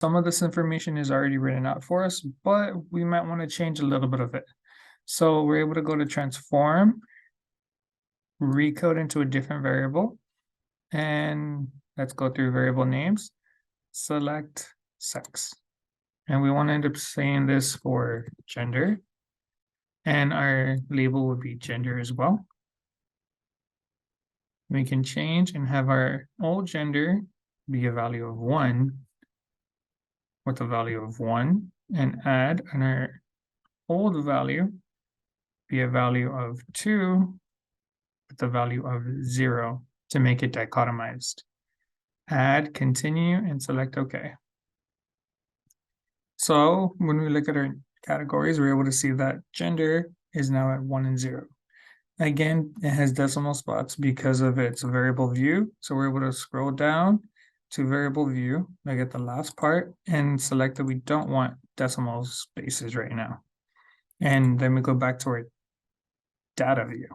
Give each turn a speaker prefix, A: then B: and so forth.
A: Some of this information is already written out for us, but we might want to change a little bit of it. So we're able to go to transform, recode into a different variable, and let's go through variable names, select sex. And we want to end up saying this for gender, and our label would be gender as well. We can change and have our old gender be a value of 1 with a value of 1, and add on our old value be a value of 2 with a value of 0 to make it dichotomized. Add, continue, and select OK. So when we look at our categories, we're able to see that gender is now at 1 and 0. Again, it has decimal spots because of its variable view. So we're able to scroll down to variable view, look at the last part, and select that we don't want decimal spaces right now. And then we go back to our data view.